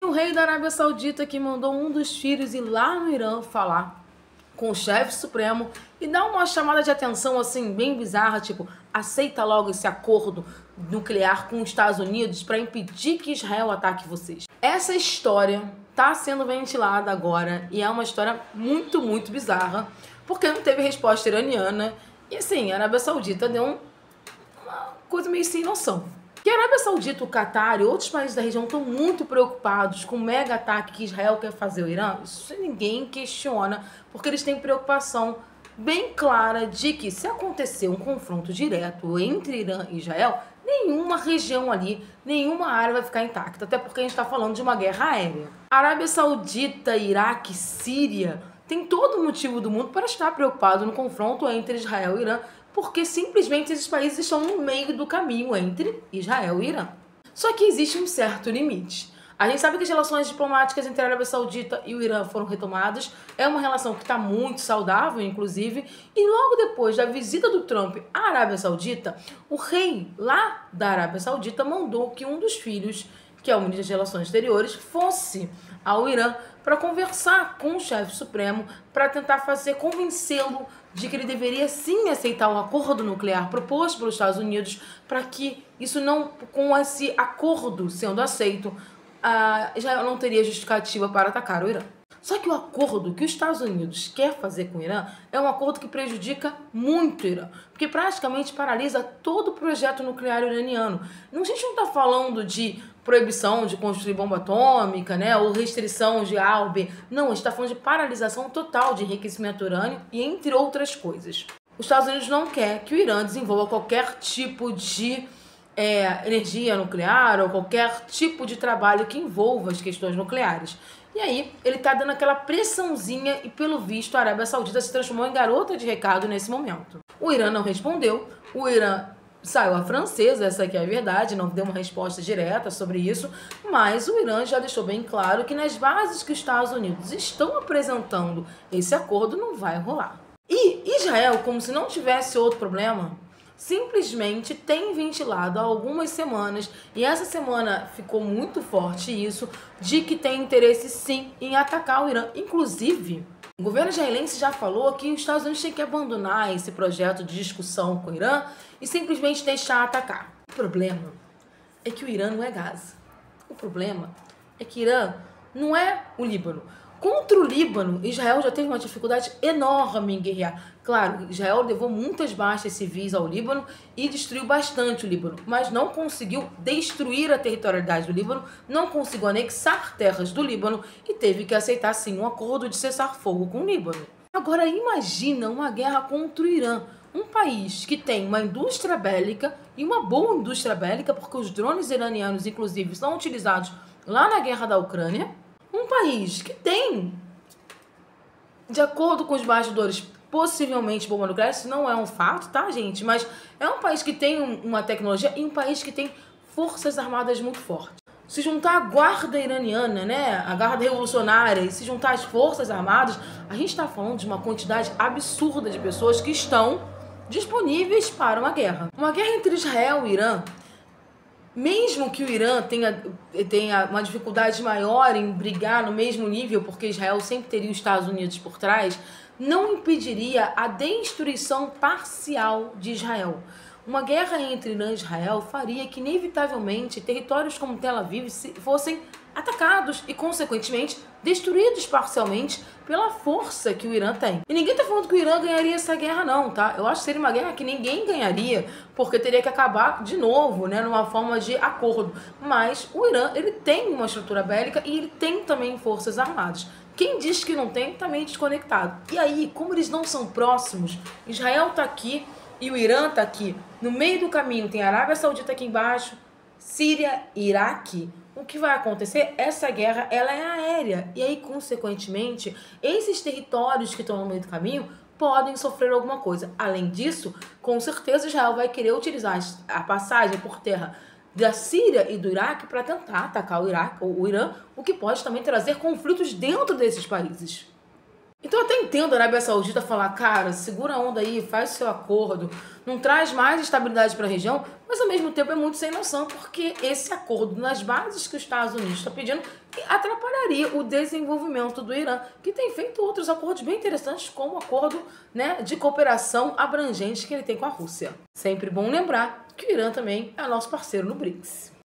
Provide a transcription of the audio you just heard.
o rei da Arábia Saudita que mandou um dos filhos ir lá no Irã falar com o chefe supremo e dar uma chamada de atenção assim bem bizarra, tipo, aceita logo esse acordo nuclear com os Estados Unidos para impedir que Israel ataque vocês. Essa história tá sendo ventilada agora e é uma história muito, muito bizarra, porque não teve resposta iraniana e assim, a Arábia Saudita deu uma coisa meio sem noção. Que a Arábia Saudita, o Catar e outros países da região estão muito preocupados com o mega ataque que Israel quer fazer ao Irã, isso ninguém questiona, porque eles têm preocupação bem clara de que se acontecer um confronto direto entre Irã e Israel, nenhuma região ali, nenhuma área vai ficar intacta, até porque a gente está falando de uma guerra aérea. A Arábia Saudita, Iraque, Síria tem todo o motivo do mundo para estar preocupado no confronto entre Israel e Irã, porque simplesmente esses países estão no meio do caminho entre Israel e Irã. Só que existe um certo limite. A gente sabe que as relações diplomáticas entre a Arábia Saudita e o Irã foram retomadas. É uma relação que está muito saudável, inclusive. E logo depois da visita do Trump à Arábia Saudita, o rei lá da Arábia Saudita mandou que um dos filhos, que é o ministro das Relações Exteriores, fosse ao Irã para conversar com o chefe supremo para tentar convencê-lo de que ele deveria sim aceitar o acordo nuclear proposto pelos Estados Unidos, para que isso não, com esse acordo sendo aceito, Israel não teria justificativa para atacar o Irã. Só que o acordo que os Estados Unidos quer fazer com o Irã é um acordo que prejudica muito o Irã, porque praticamente paralisa todo o projeto nuclear iraniano. A gente não está falando de proibição de construir bomba atômica, né, ou restrição de A ou B. Não, a gente está falando de paralisação total de enriquecimento urânio e entre outras coisas. Os Estados Unidos não quer que o Irã desenvolva qualquer tipo de energia nuclear ou qualquer tipo de trabalho que envolva as questões nucleares. E aí, ele tá dando aquela pressãozinha e, pelo visto, a Arábia Saudita se transformou em garota de recado nesse momento. O Irã não respondeu, o Irã saiu a francesa, essa aqui é a verdade, não deu uma resposta direta sobre isso, mas o Irã já deixou bem claro que nas bases que os Estados Unidos estão apresentando, esse acordo não vai rolar. E Israel, como se não tivesse outro problema, simplesmente tem ventilado há algumas semanas, e essa semana ficou muito forte isso, de que tem interesse sim em atacar o Irã. Inclusive, o governo israelense já falou que os Estados Unidos têm que abandonar esse projeto de discussão com o Irã e simplesmente deixar atacar. O problema é que o Irã não é Gaza. O problema é que o Irã não é o Líbano. Contra o Líbano, Israel já teve uma dificuldade enorme em guerrear. Claro, Israel levou muitas baixas civis ao Líbano e destruiu bastante o Líbano, mas não conseguiu destruir a territorialidade do Líbano, não conseguiu anexar terras do Líbano e teve que aceitar, sim, um acordo de cessar-fogo com o Líbano. Agora, imagina uma guerra contra o Irã, um país que tem uma indústria bélica e uma boa indústria bélica, porque os drones iranianos, inclusive, são utilizados lá na guerra da Ucrânia. Um país que tem, de acordo com os bastidores, possivelmente bomba nuclear, isso não é um fato, tá, gente? Mas é um país que tem uma tecnologia e um país que tem forças armadas muito fortes. Se juntar a guarda iraniana, né, a guarda revolucionária, e se juntar as forças armadas, a gente está falando de uma quantidade absurda de pessoas que estão disponíveis para uma guerra. Uma guerra entre Israel e Irã, mesmo que o Irã tenha uma dificuldade maior em brigar no mesmo nível, porque Israel sempre teria os Estados Unidos por trás, não impediria a destruição parcial de Israel. Uma guerra entre Irã e Israel faria que, inevitavelmente, territórios como Tel Aviv fossem atacados e, consequentemente, destruídos parcialmente pela força que o Irã tem. E ninguém tá falando que o Irã ganharia essa guerra não, tá? Eu acho que seria uma guerra que ninguém ganharia, porque teria que acabar de novo, né, numa forma de acordo. Mas o Irã, ele tem uma estrutura bélica e ele tem também forças armadas. Quem diz que não tem, tá meio desconectado. E aí, como eles não são próximos, Israel tá aqui e o Irã tá aqui. No meio do caminho tem a Arábia Saudita aqui embaixo, Síria e Iraque. O que vai acontecer? Essa guerra, ela é aérea. E aí, consequentemente, esses territórios que estão no meio do caminho podem sofrer alguma coisa. Além disso, com certeza Israel vai querer utilizar a passagem por terra da Síria e do Iraque para tentar atacar o Irã, o que pode também trazer conflitos dentro desses países. Então eu até entendo a Arábia Saudita falar, cara, segura a onda aí, faz o seu acordo, não traz mais estabilidade para a região, mas ao mesmo tempo é muito sem noção, porque esse acordo, nas bases que os Estados Unidos está pedindo, atrapalharia o desenvolvimento do Irã, que tem feito outros acordos bem interessantes, como o acordo, né, de cooperação abrangente que ele tem com a Rússia. Sempre bom lembrar que o Irã também é nosso parceiro no BRICS.